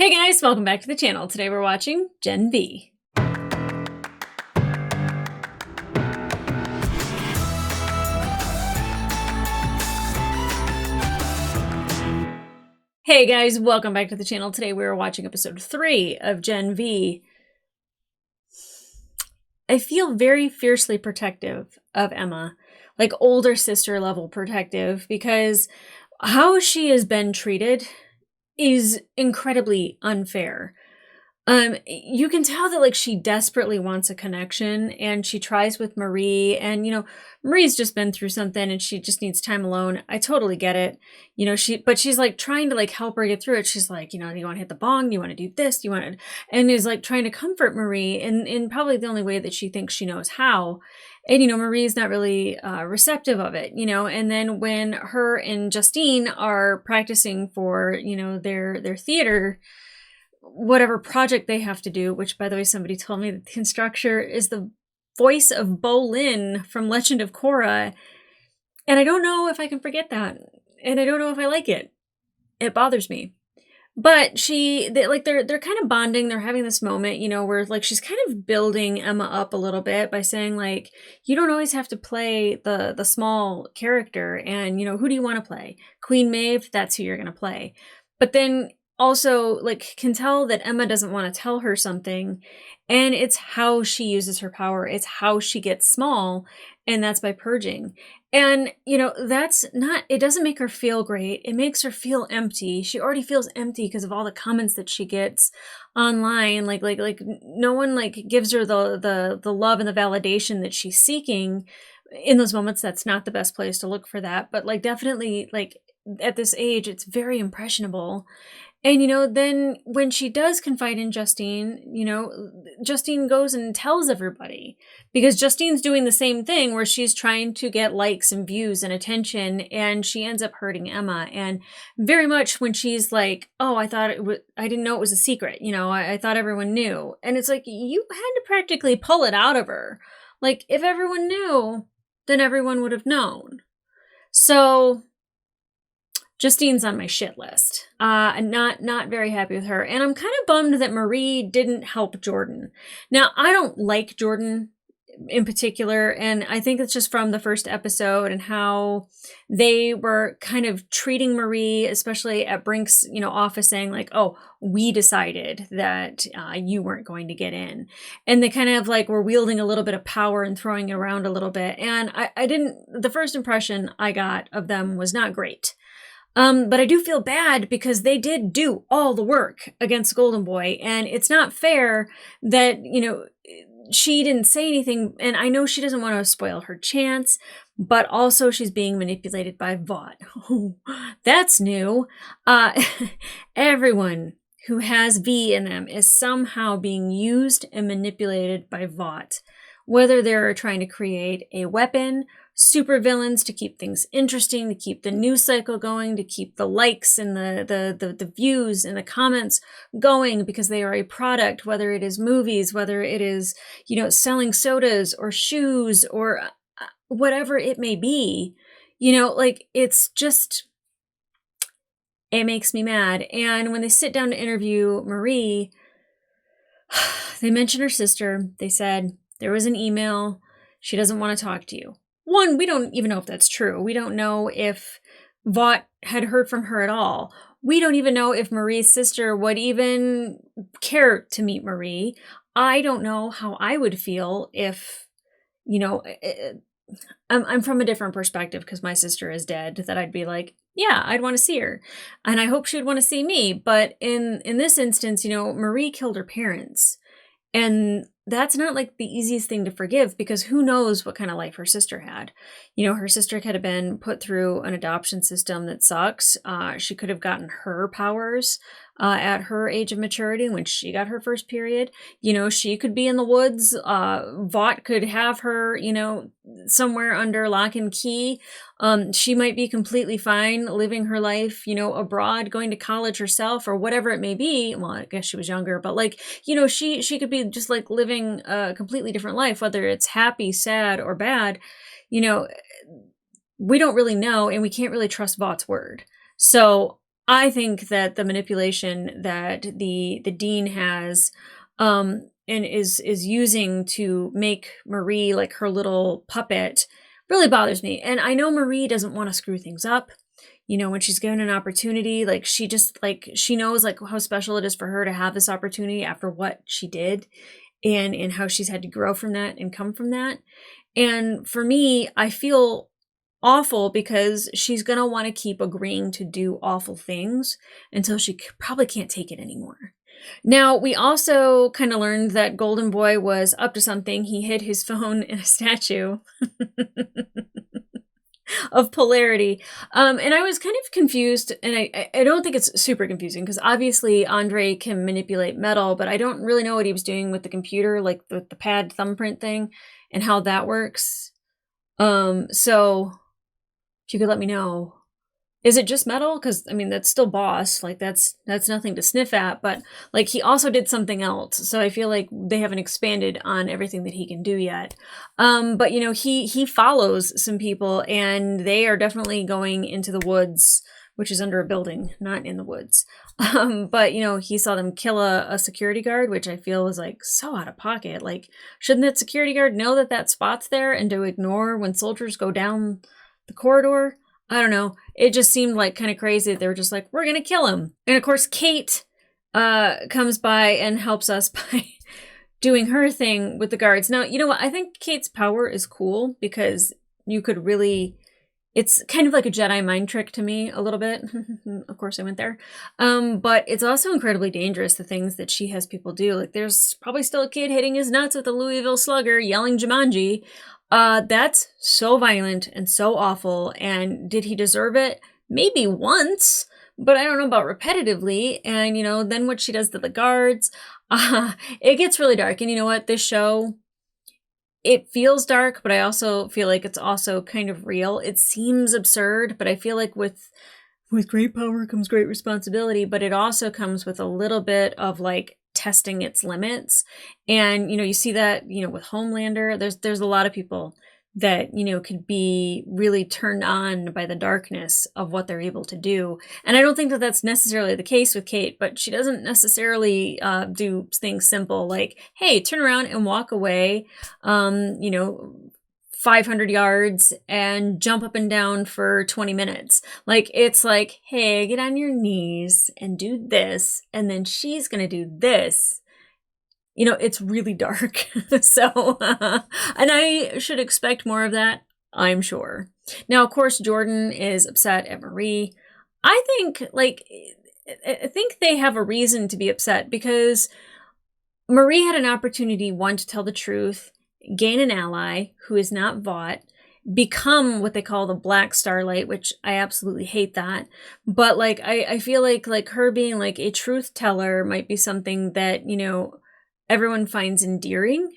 Hey guys, welcome back to the channel. Today we're watching Gen V. Hey guys, welcome back to the channel. Today we're watching episode 3 of Gen V. I feel very fiercely protective of Emma, like older sister level protective, because how she has been treated is incredibly unfair. You can tell that like she desperately wants a connection and she tries with Marie and Marie's just been through something and she just needs time alone. I totally get it. But she's like trying to like help her get through it. She's like, do you want to hit the bong? Do you want to do this? Do you want to, and is like trying to comfort Marie in probably the only way that she thinks she knows how. And, Marie's not really receptive of it, and then when her and Justine are practicing for, their theater, whatever project they have to do, which by the way, somebody told me that the instructor is the voice of Bolin from Legend of Korra. And I don't know if I can forget that. And I don't know if I like it. It bothers me. But they're kind of bonding. They're having this moment, where like she's kind of building Emma up a little bit by saying like, you don't always have to play the small character. And, who do you want to play? Queen Maeve, that's who you're going to play. But then also like can tell that Emma doesn't want to tell her something, and it's how she uses her power. It's how she gets small, and that's by purging. And that's not, it doesn't make her feel great. It makes her feel empty. She already feels empty because of all the comments that she gets online. Like no one like gives her the love and the validation that she's seeking in those moments. That's not the best place to look for that, but like definitely like at this age, it's very impressionable. And, then when she does confide in Justine, Justine goes and tells everybody because Justine's doing the same thing where she's trying to get likes and views and attention, and she ends up hurting Emma. And very much when she's like, oh, I didn't know it was a secret. I thought everyone knew. And it's like, you had to practically pull it out of her. Like if everyone knew, then everyone would have known. So Justine's on my shit list. I'm not very happy with her. And I'm kind of bummed that Marie didn't help Jordan. Now, I don't like Jordan in particular, and I think it's just from the first episode and how they were kind of treating Marie, especially at Brink's, office, saying like, oh, we decided that you weren't going to get in. And they kind of like were wielding a little bit of power and throwing it around a little bit. And the first impression I got of them was not great. But I do feel bad because they did do all the work against Golden Boy, and it's not fair that, she didn't say anything, and I know she doesn't want to spoil her chance, but also she's being manipulated by Vought. Oh, that's new. Everyone who has V in them is somehow being used and manipulated by Vought, whether they're trying to create a weapon, supervillains to keep things interesting, to keep the news cycle going, to keep the likes and the views and the comments going because they are a product, whether it is movies, whether it is, selling sodas or shoes or whatever it may be, it's just, it makes me mad. And when they sit down to interview Marie, they mention her sister. They said there was an email. She doesn't want to talk to you. One, we don't even know if that's true. We don't know if Vought had heard from her at all. We don't even know if Marie's sister would even care to meet Marie. I don't know how I would feel if, I'm from a different perspective because my sister is dead, that I'd be like, yeah, I'd want to see her. And I hope she would want to see me. But in this instance, Marie killed her parents. And that's not like the easiest thing to forgive because who knows what kind of life her sister had. Her sister could have been put through an adoption system that sucks. She could have gotten her powers at her age of maturity when she got her first period. She could be in the woods. Vought could have her, somewhere under lock and key. She might be completely fine living her life, abroad, going to college herself or whatever it may be. Well, I guess she was younger, but like, she could be just like living a completely different life, whether it's happy, sad, or bad. We don't really know, and we can't really trust Vaught's word. So I think that the manipulation that the dean has, and is using to make Marie like her little puppet really bothers me. And I know Marie doesn't want to screw things up. When she's given an opportunity, like she just like she knows like how special it is for her to have this opportunity after what she did, and how she's had to grow from that and come from that. And for me, I feel awful because she's going to want to keep agreeing to do awful things until she probably can't take it anymore. Now, we also kind of learned that Golden Boy was up to something. He hid his phone in a statue of polarity. And I was kind of confused, and I don't think it's super confusing because obviously Andre can manipulate metal, but I don't really know what he was doing with the computer, like the pad thumbprint thing and how that works. So if you could let me know. Is it just metal? Because I mean, that's still boss. Like that's nothing to sniff at. But like he also did something else, so I feel like they haven't expanded on everything that he can do yet. But he follows some people, and they are definitely going into the woods, which is under a building, not in the woods. But he saw them kill a security guard, which I feel was like so out of pocket. Like, shouldn't that security guard know that spot's there and to ignore when soldiers go down the corridor? I don't know. It just seemed like kind of crazy. They were just like, we're going to kill him. And of course, Kate comes by and helps us by doing her thing with the guards. Now, you know what? I think Kate's power is cool because you could really, it's kind of like a Jedi mind trick to me a little bit. Of course, I went there. But it's also incredibly dangerous, the things that she has people do. Like there's probably still a kid hitting his nuts with a Louisville Slugger yelling Jumanji. That's so violent and so awful. And did he deserve it? Maybe once, but I don't know about repetitively. And, then what she does to the guards, it gets really dark. And you know what? This show, it feels dark, but I also feel like it's also kind of real. It seems absurd, but I feel like with great power comes great responsibility, but it also comes with a little bit of like testing its limits. And you see that with Homelander, there's a lot of people that could be really turned on by the darkness of what they're able to do. And I don't think that that's necessarily the case with Kate, but she doesn't necessarily do things simple like, hey, turn around and walk away 500 yards and jump up and down for 20 minutes. Like, it's like, hey, get on your knees and do this. And then she's going to do this. It's really dark. So, and I should expect more of that, I'm sure. Now, of course, Jordan is upset at Marie. I think they have a reason to be upset because Marie had an opportunity, one, to tell the truth, gain an ally who is not Vought, become what they call the Black Starlight, which I absolutely hate that. But I feel like her being like a truth teller might be something that, everyone finds endearing.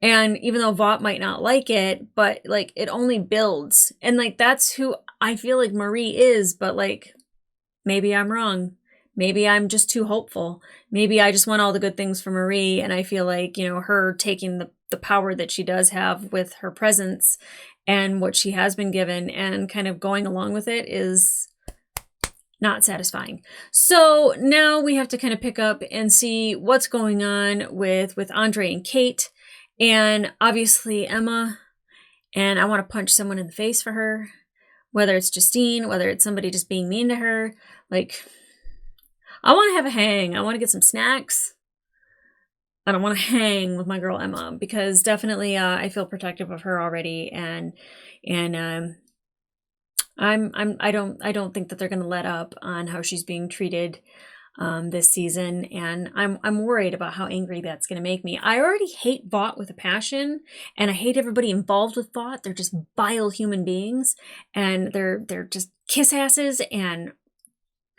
And even though Vought might not like it, but it only builds. And that's who I feel like Marie is, but maybe I'm wrong. Maybe I'm just too hopeful. Maybe I just want all the good things for Marie. And I feel like, her taking the power that she does have with her presence and what she has been given and kind of going along with it is not satisfying. So now we have to kind of pick up and see what's going on with Andre and Kate and obviously Emma. And I want to punch someone in the face for her, whether it's Justine, whether it's somebody just being mean to her. I want to have a hang. I want to get some snacks. I don't want to hang with my girl Emma because definitely I feel protective of her already, and I don't think that they're going to let up on how she's being treated this season, and I'm worried about how angry that's going to make me. I already hate Vought with a passion, and I hate everybody involved with Vought. They're just vile human beings, and they're just kiss asses, and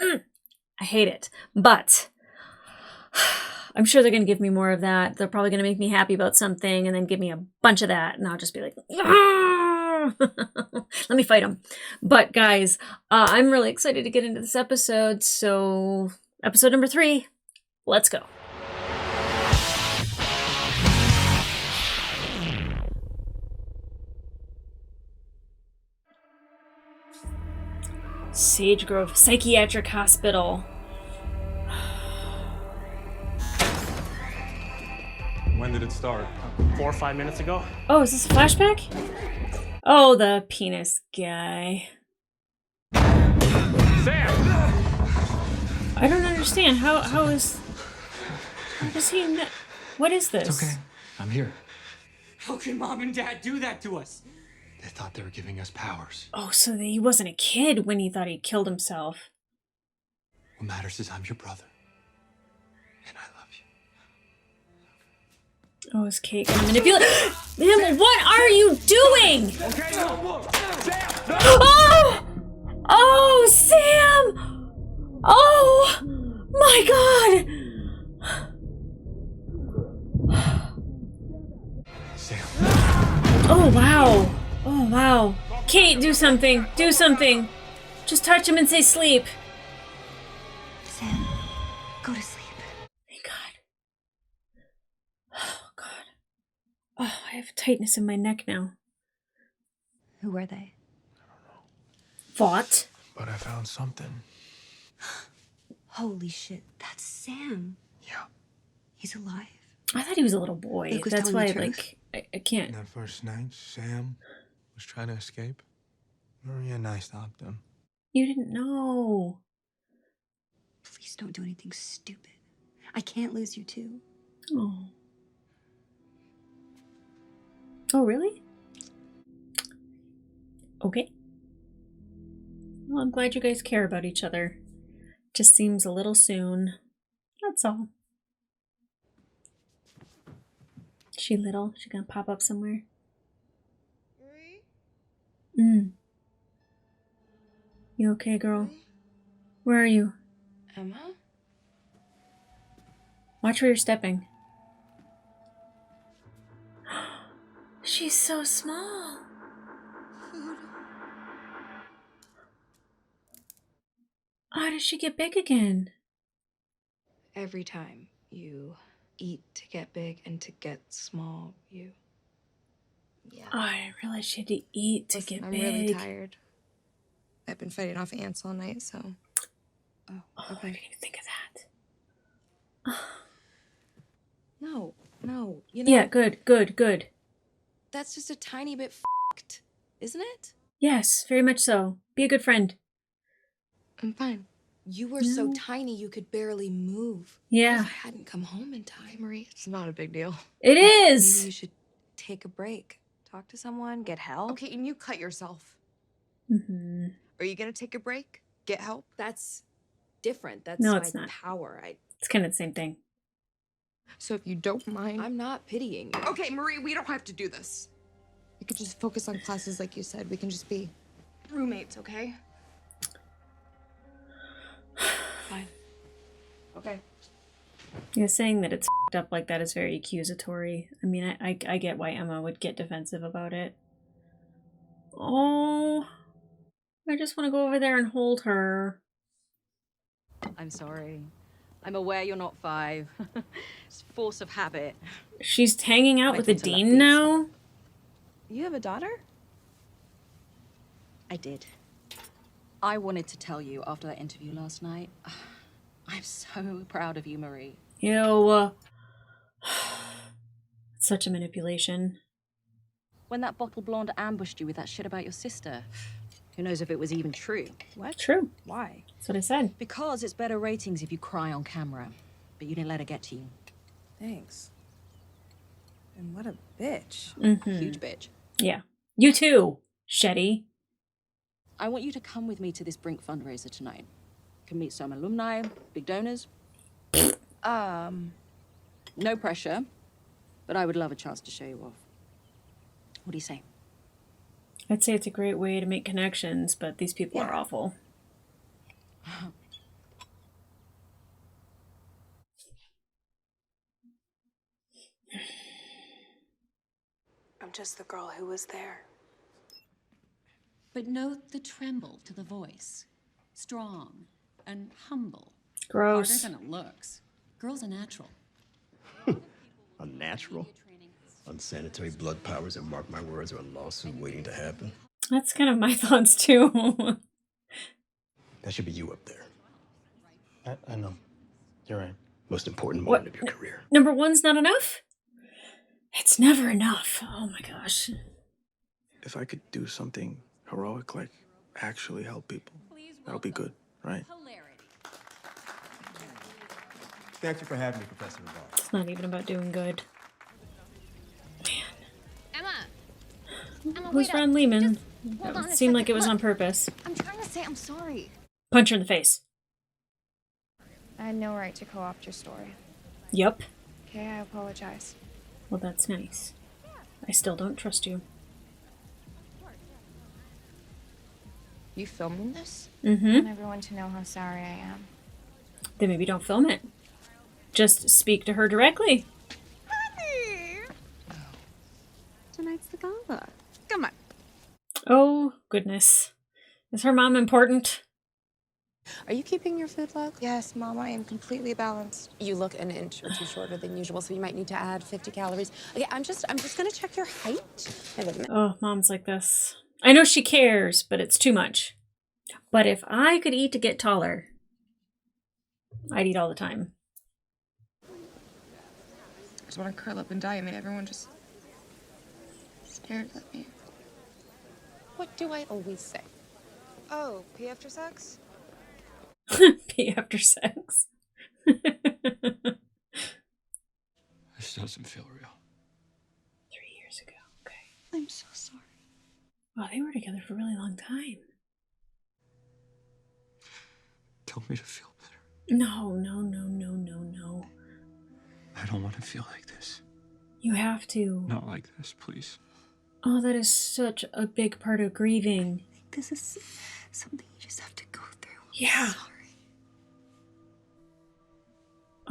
I hate it. But I'm sure they're going to give me more of that. They're probably going to make me happy about something and then give me a bunch of that. And I'll just be like, let me fight them. But guys, I'm really excited to get into this episode. So episode number 3, let's go. Sage Grove Psychiatric Hospital. When did it start? 4 or 5 minutes ago. Oh, is this a flashback? Oh, the penis guy. Sam! I don't understand. How does he know? What is this? It's okay. I'm here. How can Mom and Dad do that to us? They thought they were giving us powers. Oh, so he wasn't a kid when he thought he killed himself. What matters is I'm your brother. And I love you. Oh, his cake and manipulate. Man, what are you doing? Okay, no, Sam! No! Oh! Oh, Sam! Oh! My God! Sam. Oh, wow. Oh, wow. Kate, do something. Do something. Just touch him and say sleep. Sam, go to sleep. Thank God. Oh, God. Oh, I have tightness in my neck now. Who are they? Thought. But I found something. Holy shit, that's Sam. Yeah. He's alive. I thought he was a little boy. Luke was That's telling why, the truth. I can't. That first night, Sam was trying to escape. Maria and I stopped him. You didn't know. Please don't do anything stupid. I can't lose you too. Oh. Oh, really? Okay. Well, I'm glad you guys care about each other. Just seems a little soon. That's all. She little? She gonna pop up somewhere? You okay, girl? Where are you? Emma? Watch where you're stepping. She's so small. How did she get big again? Every time you eat to get big and to get small, you... Yeah. Oh, I didn't realize she had to eat to Listen, get I'm big. really tired. I've been fighting off ants all night, so... Oh, I didn't even think of that. No, you know... Yeah, good. That's just a tiny bit f***ed, isn't it? Yes, very much so. Be a good friend. I'm fine. You were so tiny you could barely move. Yeah. If I hadn't come home in time, Marie, it's not a big deal. It Maybe is! you should take a break. Talk to someone, get help. Okay, and you cut yourself. Mm-hmm. Are you gonna take a break? Get help? That's different. That's No, my it's not. power. It's kind of the same thing. So if you don't mind... I'm not pitying you. Okay, Marie, we don't have to do this. We could just focus on classes like you said. We can just be roommates, okay? Fine. Okay. Yeah, saying that it's f***ed up like that is very accusatory. I mean, I get why Emma would get defensive about it. Oh, I just want to go over there and hold her. I'm sorry. I'm aware you're not 5. It's force of habit. She's hanging out I with the thought I left dean these. now? You have a daughter? I did. I wanted to tell you after that interview last night. I'm so proud of you, Marie. Ew. Such a manipulation. When that bottle blonde ambushed you with that shit about your sister, who knows if it was even true? What? True. Why? That's what I said. Because it's better ratings if you cry on camera. But you didn't let her get to you. Thanks. And what a bitch. Mm-hmm. Huge bitch. Yeah. You too, Shetty. I want you to come with me to this Brink fundraiser tonight. Can meet some alumni, big donors. No pressure, but I would love a chance to show you off. What do you say? I'd say it's a great way to make connections, but these people are awful. I'm just the girl who was there. But note the tremble to the voice. Strong and humble. Gross. Harder than it looks. Girls are natural. Unnatural? Unsanitary blood powers that, mark my words, are a lawsuit waiting to happen. That's kind of my thoughts too. That should be you up there. I know. You're right. Most important What? moment of your career. Number one's not enough? It's never enough. Oh my gosh. If I could do something heroic, like actually help people, that would be good, right? Thank you for having me, Professor Navarro. It's not even about doing good. Emma, Who's wait Ron up. Lehman? Hold on It a seemed like second. it was Look, on purpose. I'm trying to say I'm sorry. Punch her in the face. I had no right to co-opt your story. Yup. Okay, I apologize. Well, that's nice. I still don't trust you. You filming this? I Mm-hmm. want everyone to know how sorry I am. Then maybe don't film it. Just speak to her directly. Tonight's the gala. Come on. Oh, goodness. Is her mom important? Are you keeping your food log? Yes, Mom, I am completely balanced. You look an inch or two shorter than usual, so you might need to add 50 calories. Okay, I'm just gonna check your height. I have a Oh, mom's like this. I know she cares, but it's too much. But if I could eat to get taller, I'd eat all the time. I just want to curl up and die. I mean, everyone just stares at me. What do I always say? Oh, pee after sex? Pee after sex. This doesn't feel real. 3 years ago. Okay. I'm so sorry. Wow, they were together for a really long time. Tell me to feel better. No, no, no, no, no, no. I don't want to feel like this. You have to. Not like this, please. Oh, that is such a big part of grieving. This is something you just have to go through. Yeah. I'm sorry.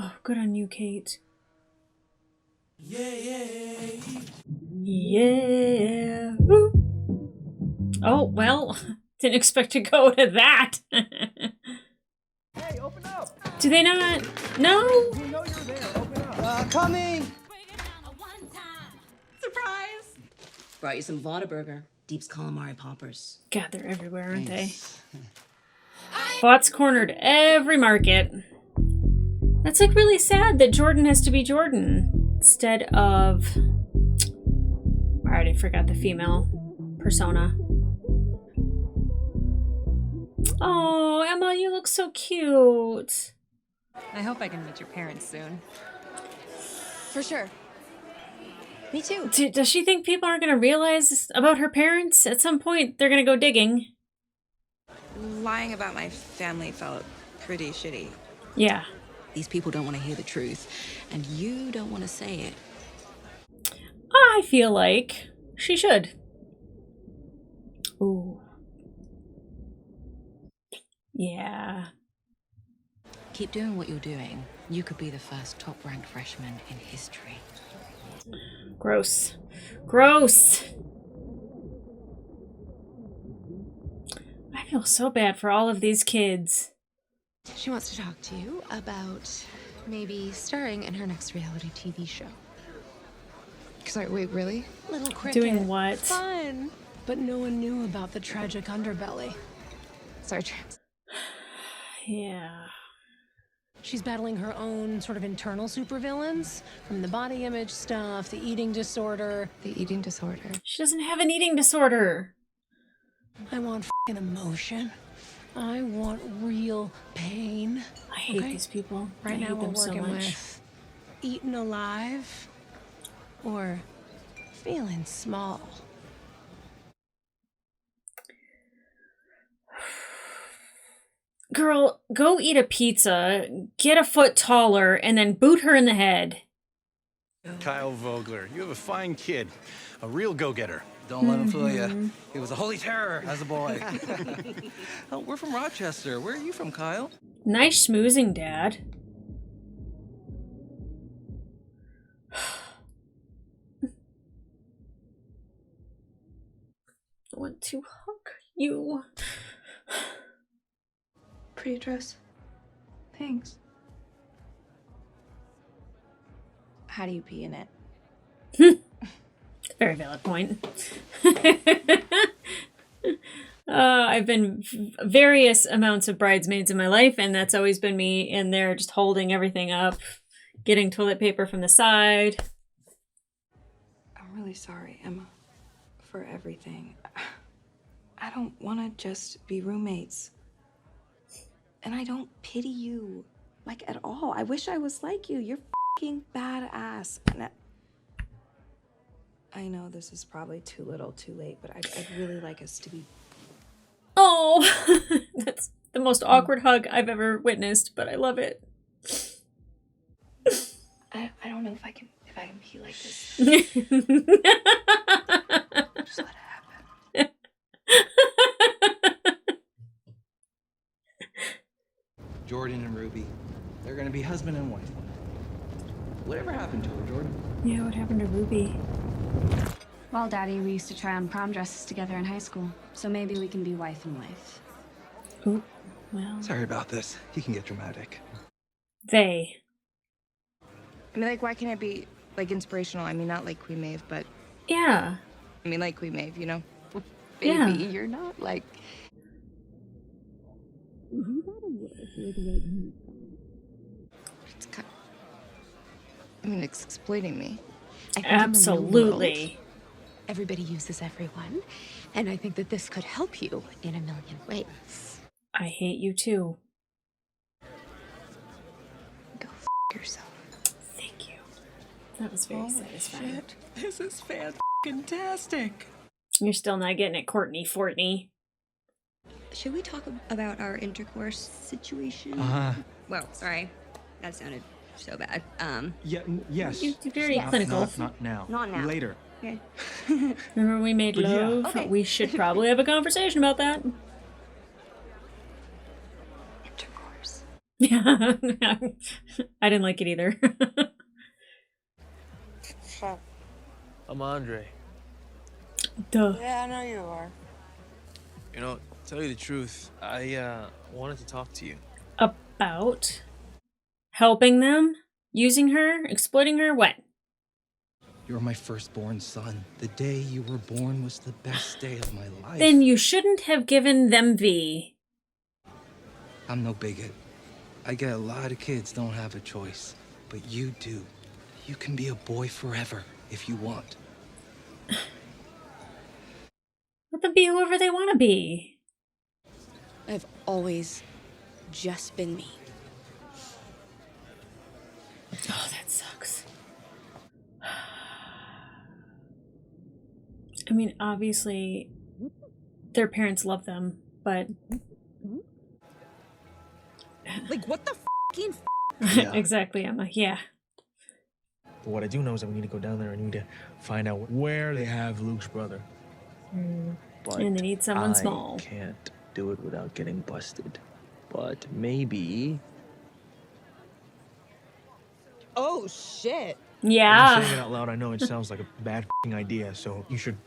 Oh, good on you, Kate. Yeah. Woo. Oh, well, didn't expect to go to that. Hey, open up! Do they not? No? You know you're there. Open up. Coming! Surprise! Brought you some Whataburger. Deep's calamari poppers. God, they're everywhere, aren't they? Bots cornered every market. That's like really sad that Jordan has to be Jordan instead of... I already forgot the female persona. Oh, Emma, you look so cute. I hope I can meet your parents soon. For sure. Me too. Does she think people aren't going to realize about her parents? At some point, they're going to go digging. Lying about my family felt pretty shitty. Yeah. These people don't want to hear the truth, and you don't want to say it. I feel like she should. Ooh. Yeah. Keep doing what you're doing. You could be the first top-ranked freshman in history. Gross. Gross. I feel so bad for all of these kids. She wants to talk to you about maybe starring in her next reality TV show. Sorry, wait, really? Little cricket. Doing what? Fun. But no one knew about the tragic underbelly. Sorry, Trans. Yeah. She's battling her own sort of internal supervillains, from the body image stuff, the eating disorder. The eating disorder. She doesn't have an eating disorder. I want f***ing emotion. I want real pain. I hate these people. Right I now hate we're them so working much. with eaten alive or feeling small. Girl, go eat a pizza, get a foot taller, and then boot her in the head. Kyle Vogler, you have a fine kid, a real go-getter. Don't let him fool you. He was a holy terror as a boy. Oh, we're from Rochester. Where are you from, Kyle? Nice schmoozing, Dad. I want to hug you. Pretty dress. Thanks. How do you pee in it? Very valid point. I've been various amounts of bridesmaids in my life, and that's always been me in there just holding everything up, getting toilet paper from the side. I'm really sorry, Emma, for everything. I don't want to just be roommates. And I don't pity you, like, at all. I wish I was like you. You're fucking badass. And I know this is probably too little, too late, but I'd really like us to be... Oh, that's the most awkward hug I've ever witnessed, but I love it. I don't know if I can be like this. Just let it happen. Jordan and Ruby, they're gonna be husband and wife. Whatever happened to her, Jordan? Yeah, what happened to Ruby? Well, Daddy, we used to try on prom dresses together in high school, so maybe we can be wife and wife. Ooh, well. Sorry about this. He can get dramatic. They. I mean, like, why can't it be, like, inspirational? I mean, not like Queen Maeve, but... Yeah. I mean, like Queen Maeve, you know? Baby, Yeah. you're not, like... It's kind of... I mean, it's exploiting me. I think in the real Absolutely. world, everybody uses everyone, and I think that this could help you in a million ways. I hate you too. Go yourself. Thank you. That was very satisfying. Shit. This is fantastic. You're still not getting it, Courtney Fortney. Should we talk about our intercourse situation? Well, sorry. That sounded so bad. Yes. You're very clinical. Not now. Not now. Later. Okay. Remember we made But yeah. love? Okay. We should probably have a conversation about that. Intercourse. Yeah. I didn't like it either. I'm Andre. Duh. Yeah, I know you are. You know, tell you the truth, I wanted to talk to you. About helping them? Using her? Exploiting her? What? You're my firstborn son. The day you were born was the best day of my life. Then you shouldn't have given them V. I'm no bigot. I get a lot of kids don't have a choice, but you do. You can be a boy forever if you want. Let them be whoever they want to be. I've always just been me. Oh, that sucks. I mean, obviously, their parents love them, but... Like, what the fucking Yeah. Exactly, Emma. Yeah. But what I do know is that we need to go down there and we need to find out where they have Luke's brother. But And they need someone I small. can't do it without getting busted. But maybe... Oh, shit. I'm saying it Yeah. out loud. I know it sounds like a bad f***ing idea, so you should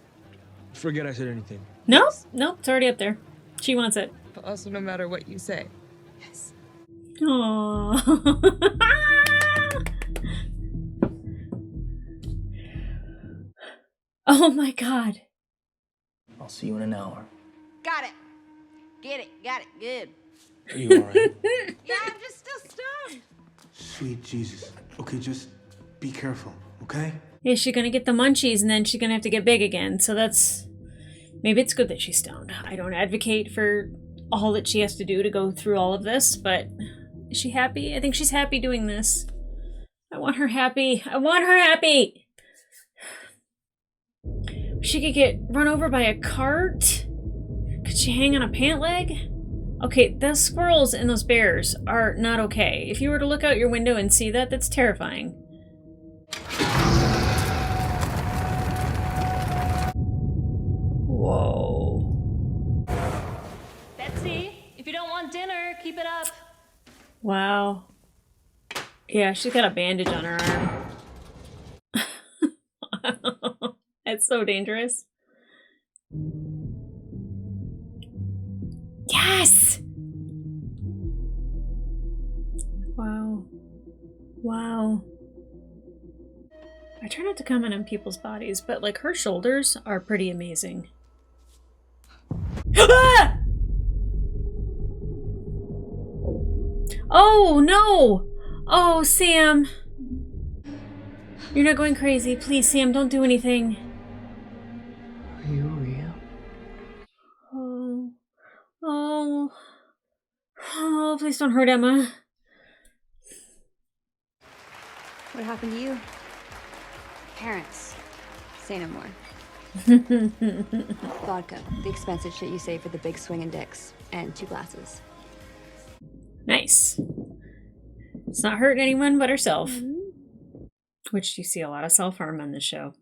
forget I said anything. Nope. Nope. It's already up there. She wants it. Also, no matter what you say. Yes. Aww. Oh my god. I'll see you in an hour. Got it. Get it. Got it. Good. Are you alright? Yeah, I'm just still stoned. Sweet Jesus. Okay, just be careful, okay? Yeah, she's gonna get the munchies and then she's gonna have to get big again. So that's... Maybe it's good that she's stoned. I don't advocate for all that she has to do to go through all of this, but... Is she happy? I think she's happy doing this. I want her happy. I want her happy! She could get run over by a cart? Could she hang on a pant leg? Okay, those squirrels and those bears are not okay. If you were to look out your window and see that, that's terrifying. Whoa. Betsy, if you don't want dinner, keep it up. Wow. Yeah, she's got a bandage on her arm. That's so dangerous. Yes! Wow. Wow. I try not to comment on people's bodies, but like her shoulders are pretty amazing. Ah! Oh, no! Oh, Sam. You're not going crazy. Please, Sam, don't do anything. Are you real? Oh. Oh. Oh, please don't hurt Emma. What happened to you? Parents. Say no more. Vodka, the expensive shit you save for the big swinging dicks, and 2 glasses. Nice. It's not hurting anyone but herself. Which you see a lot of self-harm on this show.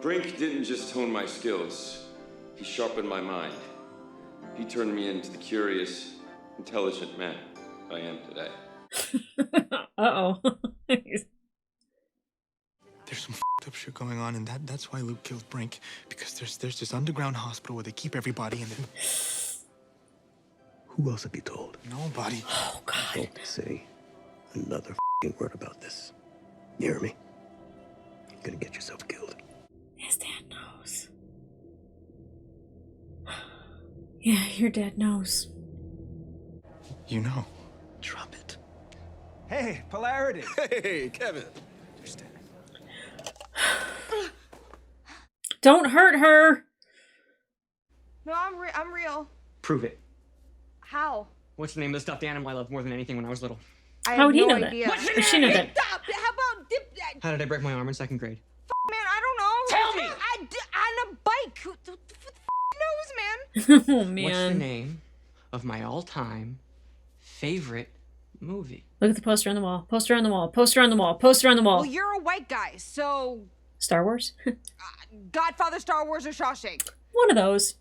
Brink didn't just hone my skills, he sharpened my mind. He turned me into the curious, intelligent man I am today. Uh-oh. There's some f***ed up shit going on, and that's why Luke killed Brink. Because there's this underground hospital where they keep everybody, and then... Who else have you told? Nobody. Oh, God. Don't say another f***ing word about this. You hear me? You're gonna get yourself killed. His dad knows. Yeah, your dad knows. You know. Drop it. Hey, polarity. Hey, Kevin. Don't hurt her. No, I'm real. Prove it. How? What's the name of the stuffed animal I loved more than anything when I was little? I How would have he no know idea. that? What's your She knew that. Stop! How about dip that? How did I break my arm in 2nd grade? Man, I don't know. Tell me! On a bike. Who the knows, man? Oh, man. What's the name of my all-time favorite movie? Look at the poster on the wall. Poster on the wall. Poster on the wall. Poster on the wall. Well, you're a white guy, so Star Wars? Godfather, Star Wars, or Shawshank. One of those.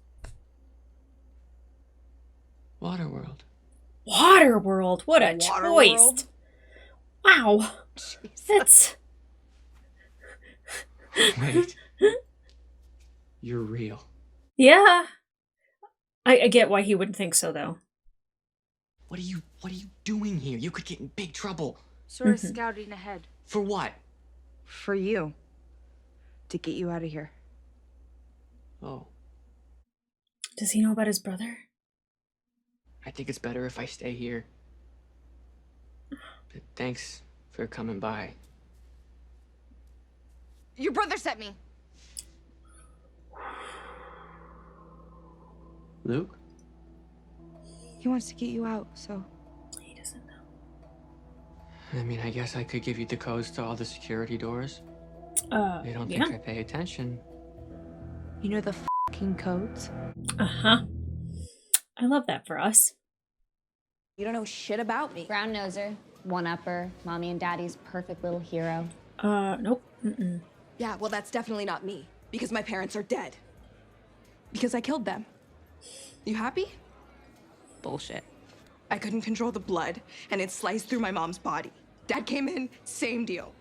Waterworld. Waterworld. What a Waterworld? choice. Wow. That's... Wait. You're real. Yeah. I get why he wouldn't think so, though. What are you doing here? You could get in big trouble. Sort of scouting ahead. For what? For you. To get you out of here. Oh. Does he know about his brother? I think it's better if I stay here. But thanks for coming by. Your brother sent me. Luke? He wants to get you out, so. He doesn't know. I mean, I guess I could give you the codes to all the security doors. They don't think I pay attention. You know the fucking codes? Uh-huh. I love that for us. You don't know shit about me. Brown noser, one-upper, mommy and daddy's perfect little hero. Nope. Mm-mm. Yeah, well, that's definitely not me. Because my parents are dead. Because I killed them. You happy? Bullshit. I couldn't control the blood, and it sliced through my mom's body. Dad came in, same deal.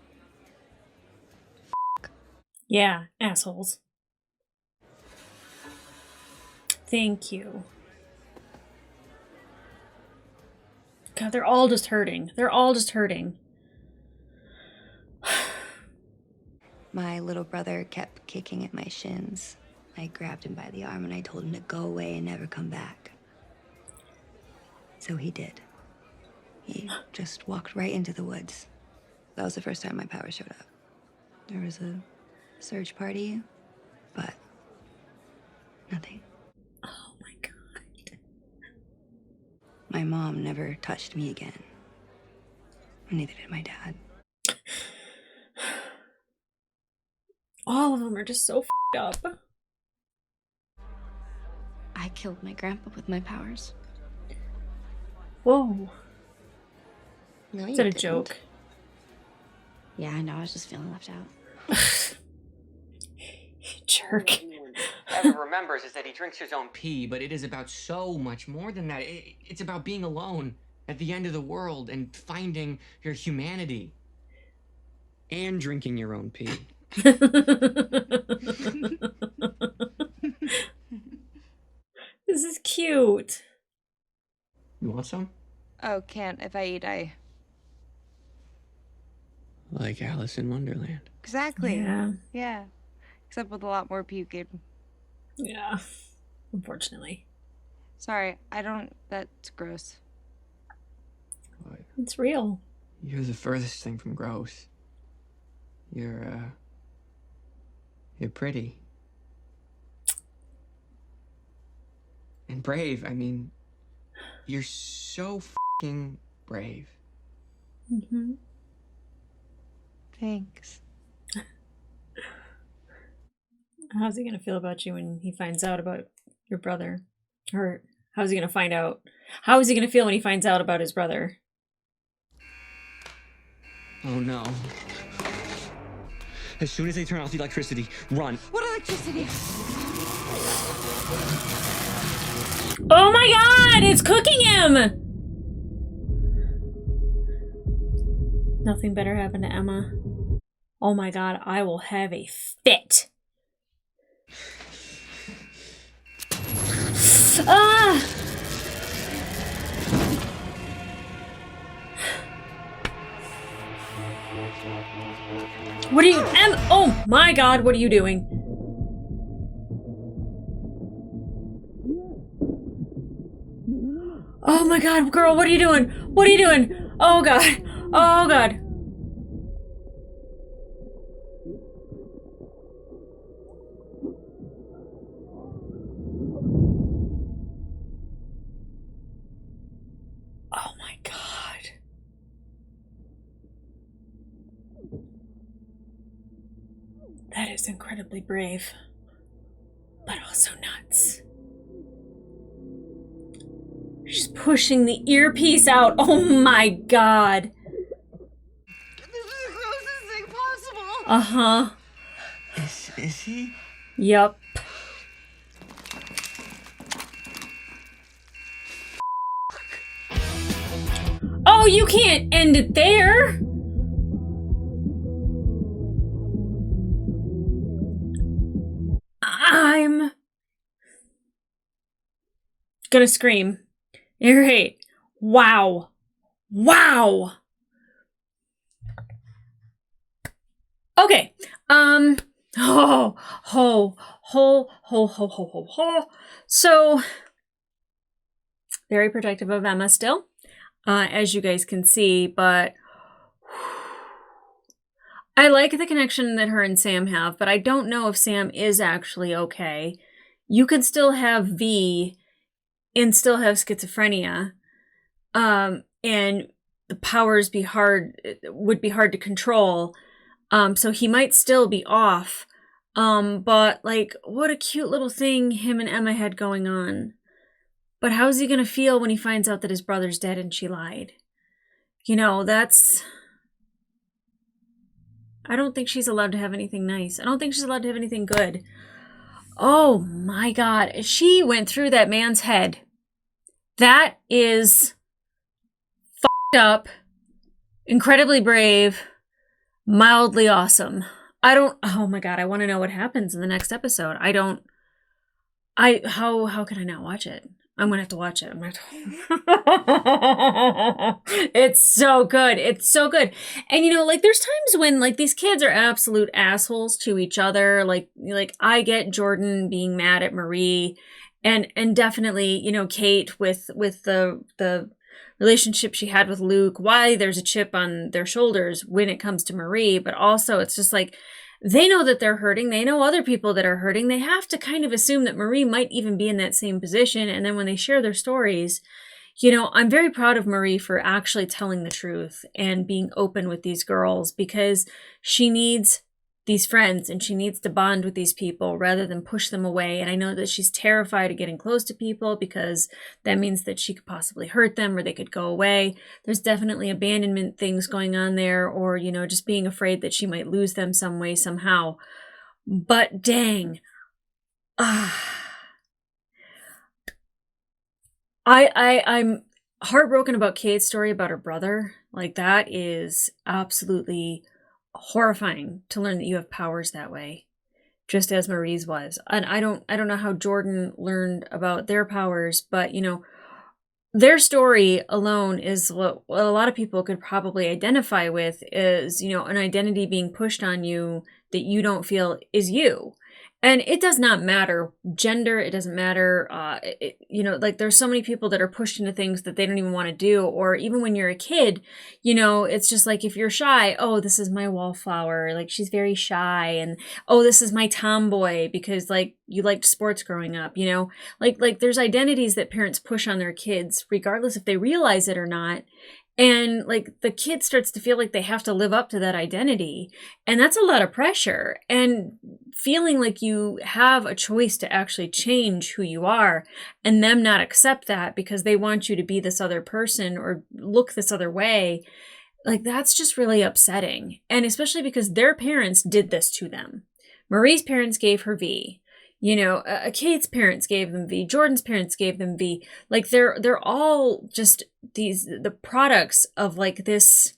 Yeah, assholes. Thank you. God, they're all just hurting. They're all just hurting. My little brother kept kicking at my shins. I grabbed him by the arm and I told him to go away and never come back. So he did. He just walked right into the woods. That was the first time my power showed up. There was a search party, but nothing. Oh my God. My mom never touched me again. Neither did my dad. All of them are just so f***ed up. I killed my grandpa with my powers. Whoa. No, Is that a joke? Yeah, I know. I was just feeling left out. Jerk. Ever remembers is that he drinks his own pee, but it is about so much more than that. It's about being alone at the end of the world and finding your humanity. And drinking your own pee. This is cute. You want some? Oh, can't. If I eat, I Like Alice in Wonderland. Exactly. Yeah. Yeah. Except with a lot more puking. Yeah. Unfortunately. Sorry, that's gross. It's real. You're the furthest thing from gross. You're pretty. And brave. I mean, you're so fucking brave. Mm-hmm. Thanks. How's he gonna feel about you when he finds out about your brother? Or how's he gonna find out? How is he gonna feel when he finds out about his brother? Oh no. As soon as they turn off the electricity, run. What electricity? Oh my god! It's cooking him! Nothing better happened to Emma. Oh my god, I will have a fit. Ah! What are you, oh my god, what are you doing? Oh my god, girl, what are you doing? What are you doing? Oh god. Oh god. Oh my god. That is incredibly brave, but also nuts. She's pushing the earpiece out. Oh my god. This is the grossest thing possible. Uh-huh. Is he? Yep. Oh, you can't end it there. I'm gonna scream. Alright. Wow. Wow. Okay. So, very protective of Emma still, as you guys can see, but I like the connection that her and Sam have, but I don't know if Sam is actually okay. You could still have V and still have schizophrenia, and the powers would be hard to control. So he might still be off. But like, what a cute little thing him and Emma had going on. But how's he gonna feel when he finds out that his brother's dead and she lied? You know, I don't think she's allowed to have anything nice. I don't think she's allowed to have anything good. Oh my god. She went through that man's head. That is fucked up, incredibly brave, mildly awesome. Oh my god, I want to know what happens in the next episode. How can I not watch it? I'm gonna have to watch it. It's so good. It's so good. And you know, like there's times when like these kids are absolute assholes to each other. Like I get Jordan being mad at Marie, and definitely, you know, Kate with the relationship she had with Luke, why there's a chip on their shoulders when it comes to Marie, but also it's just like they know that they're hurting. They know other people that are hurting. They have to kind of assume that Marie might even be in that same position. And then when they share their stories, you know, I'm very proud of Marie for actually telling the truth and being open with these girls, because she needs these friends and she needs to bond with these people rather than push them away. And I know that she's terrified of getting close to people because that means that she could possibly hurt them or they could go away. There's definitely abandonment things going on there, or, you know, just being afraid that she might lose them some way, somehow. But dang. I'm heartbroken about Kate's story about her brother. Like, that is absolutely horrifying to learn that you have powers that way, just as Marie's was. And I don't know how Jordan learned about their powers, but you know, their story alone is what a lot of people could probably identify with, is, an identity being pushed on you that you don't feel is you. And it does not matter gender. It doesn't matter. Like there's so many people that are pushed into things that they don't even want to do. Or even when you're a kid, it's just like, if you're shy, oh, this is my wallflower. Like, she's very shy. And, oh, this is my tomboy because like you liked sports growing up, like there's identities that parents push on their kids, regardless if they realize it or not. And like the kid starts to feel like they have to live up to that identity. And that's a lot of pressure. And feeling like you have a choice to actually change who you are, and them not accept that because they want you to be this other person or look this other way. Like, that's just really upsetting. And especially because their parents did this to them. Marie's parents gave her V. Kate's parents gave them V. Jordan's parents gave them V. Like, they're all just the products of like this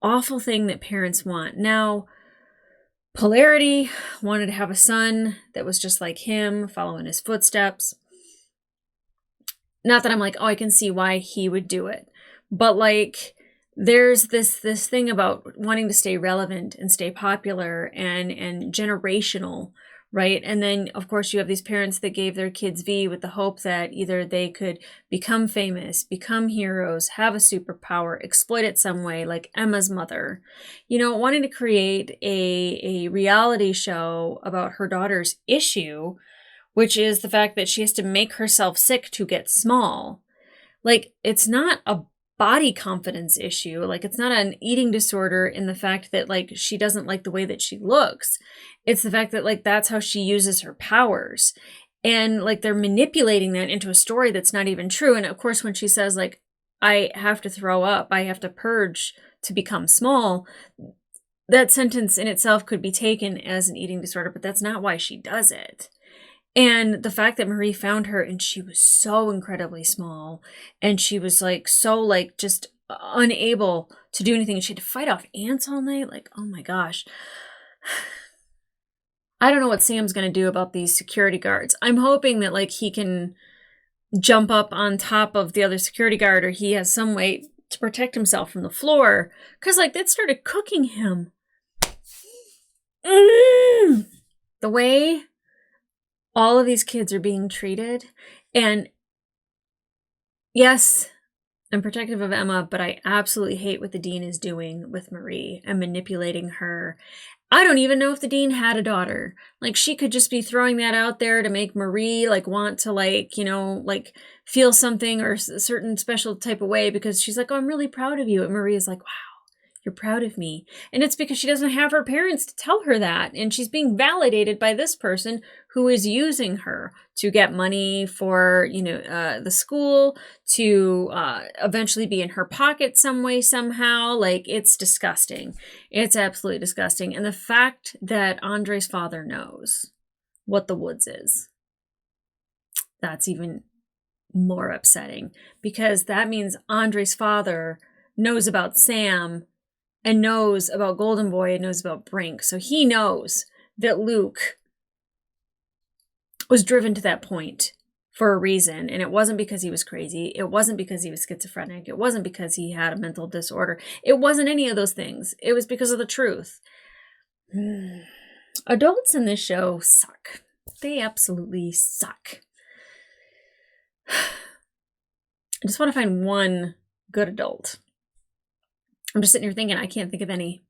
awful thing that parents want. Now, Polarity wanted to have a son that was just like him, following his footsteps. Not that I'm like, oh, I can see why he would do it. But like, there's this thing about wanting to stay relevant and stay popular and generational, right? And then, of course, you have these parents that gave their kids V with the hope that either they could become famous, become heroes, have a superpower, exploit it some way, like Emma's mother. Wanting to create a reality show about her daughter's issue, which is the fact that she has to make herself sick to get small. Like, it's not a body confidence issue. Like, it's not an eating disorder in the fact that like she doesn't like the way that she looks. It's the fact that like that's how she uses her powers. And like they're manipulating that into a story that's not even true. And of course, when she says like, I have to throw up, I have to purge to become small, that sentence in itself could be taken as an eating disorder, but that's not why she does it. And the fact that Marie found her and she was so incredibly small, and she was like so like just unable to do anything, and she had to fight off ants all night. Like, oh my gosh. I don't know what Sam's going to do about these security guards. I'm hoping that like he can jump up on top of the other security guard, or he has some way to protect himself from the floor, because like that started cooking him. The way all of these kids are being treated. And yes, I'm protective of Emma, but I absolutely hate what the dean is doing with Marie and manipulating her. I don't even know if the dean had a daughter. Like, she could just be throwing that out there to make Marie like want to like, like feel something or a certain special type of way, because she's like, oh, I'm really proud of you. And Marie is like, wow, you're proud of me. And it's because she doesn't have her parents to tell her that. And she's being validated by this person who is using her to get money for, the school, to eventually be in her pocket some way, somehow. Like, it's disgusting. It's absolutely disgusting. And the fact that Andre's father knows what the woods is, that's even more upsetting, because that means Andre's father knows about Sam and knows about Golden Boy and knows about Brink. So he knows that Luke was driven to that point for a reason. And it wasn't because he was crazy. It wasn't because he was schizophrenic. It wasn't because he had a mental disorder. It wasn't any of those things. It was because of the truth. Adults in this show suck. They absolutely suck. I just want to find one good adult. I'm just sitting here thinking, I can't think of any.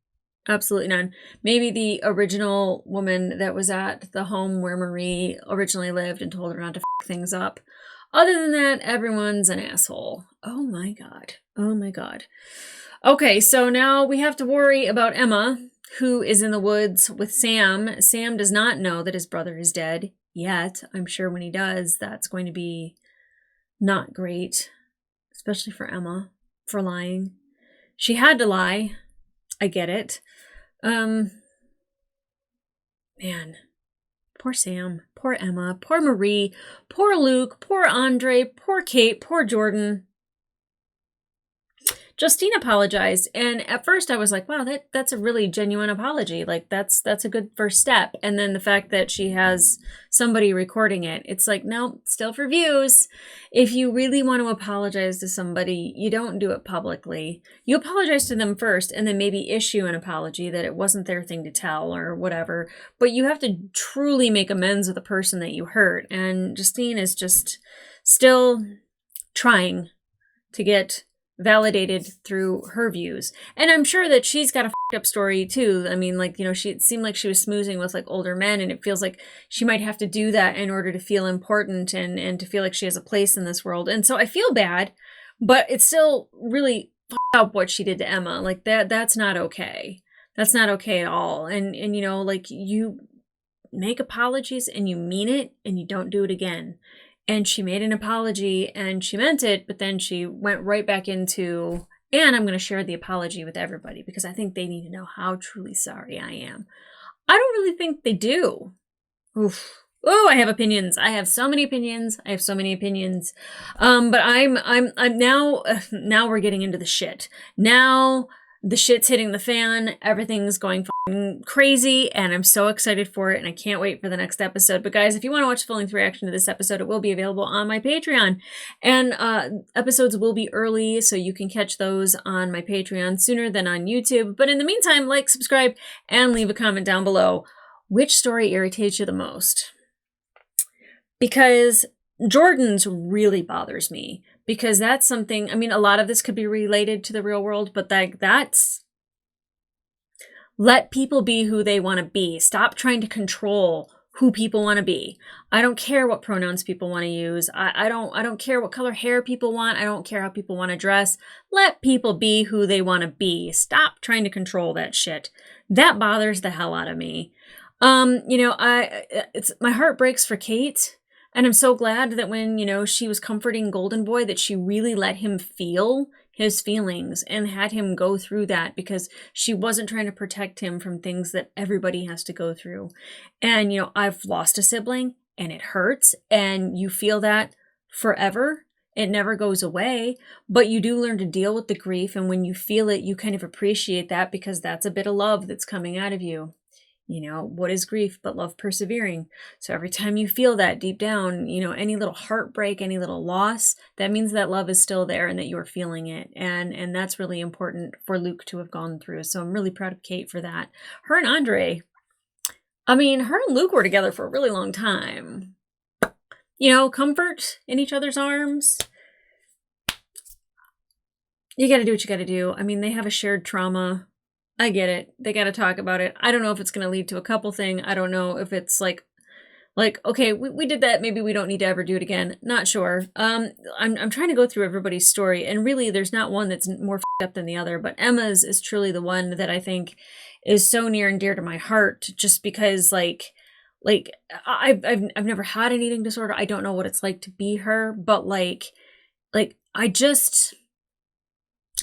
Absolutely none. Maybe the original woman that was at the home where Marie originally lived and told her not to f things up. Other than that, everyone's an asshole. Oh my God. Oh my God. Okay, so now we have to worry about Emma, who is in the woods with Sam. Sam does not know that his brother is dead yet. I'm sure when he does, that's going to be not great, especially for Emma, for lying. She had to lie. I get it. Man, poor Sam, poor Emma, poor Marie, poor Luke, poor Andre, poor Kate, poor Jordan. Justine apologized, and at first I was like, wow, that's a really genuine apology. Like that's a good first step. And then the fact that she has somebody recording it, it's like, no, still for views. If you really want to apologize to somebody, you don't do it publicly. You apologize to them first and then maybe issue an apology that it wasn't their thing to tell or whatever. But you have to truly make amends with the person that you hurt. And Justine is just still trying to get validated through her views. And I'm sure that she's got a fucked up story too. I mean, like, you know, it seemed like she was smoozing with like older men, and it feels like she might have to do that in order to feel important and to feel like she has a place in this world. And so I feel bad, but it's still really fucked up what she did to Emma. Like that's not okay. That's not okay at all. And you know, like, you make apologies and you mean it and you don't do it again. And she made an apology and she meant it, but then she went right back into, and I'm going to share the apology with everybody because I think they need to know how truly sorry I am. I don't really think they do. Oof. Oh, I have opinions. I have so many opinions. But I'm now we're getting into the shit. Now the shit's hitting the fan. Everything's going fucking crazy, and I'm so excited for it, and I can't wait for the next episode. But guys, if you want to watch the full-length reaction to this episode, it will be available on my Patreon. And episodes will be early, so you can catch those on my Patreon sooner than on YouTube. But in the meantime, like, subscribe, and leave a comment down below. Which story irritates you the most? Because Jordan's really bothers me. Because that's something, I mean, a lot of this could be related to the real world, but that's, let people be who they want to be. Stop trying to control who people want to be. I don't care what pronouns people want to use. I don't care what color hair people want. I don't care how people want to dress. Let people be who they want to be. Stop trying to control that shit. That bothers the hell out of me. You know, my heart breaks for Kate. And I'm so glad that when, you know, she was comforting Golden Boy, that she really let him feel his feelings and had him go through that, because she wasn't trying to protect him from things that everybody has to go through. And, you know, I've lost a sibling and it hurts, and you feel that forever. It never goes away, but you do learn to deal with the grief. And when you feel it, you kind of appreciate that, because that's a bit of love that's coming out of you. You know, what is grief but love persevering? So every time you feel that deep down, you know, any little heartbreak, any little loss, that means that love is still there and that you're feeling it. And that's really important for Luke to have gone through. So I'm really proud of Kate for that. Her and Andre, I mean, her and Luke were together for a really long time. You know, comfort in each other's arms. You got to do what you got to do. I mean, they have a shared trauma. I get it. They got to talk about it. I don't know if it's going to lead to a couple thing. I don't know if it's like, okay, we did that. Maybe we don't need to ever do it again. Not sure. I'm trying to go through everybody's story, and really there's not one that's more f***ed up than the other, but Emma's is truly the one that I think is so near and dear to my heart, just because like I've never had an eating disorder. I don't know what it's like to be her, but like I just,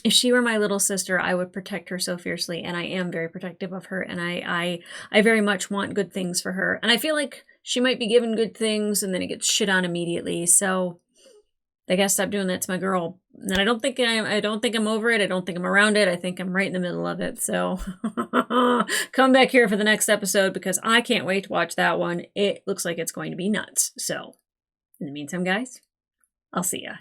if she were my little sister, I would protect her so fiercely, and I am very protective of her, and I very much want good things for her. And I feel like she might be given good things, and then it gets shit on immediately. So I gotta stop doing that to my girl. And I don't think I'm over it. I don't think I'm around it. I think I'm right in the middle of it. So come back here for the next episode, because I can't wait to watch that one. It looks like it's going to be nuts. So in the meantime, guys, I'll see ya.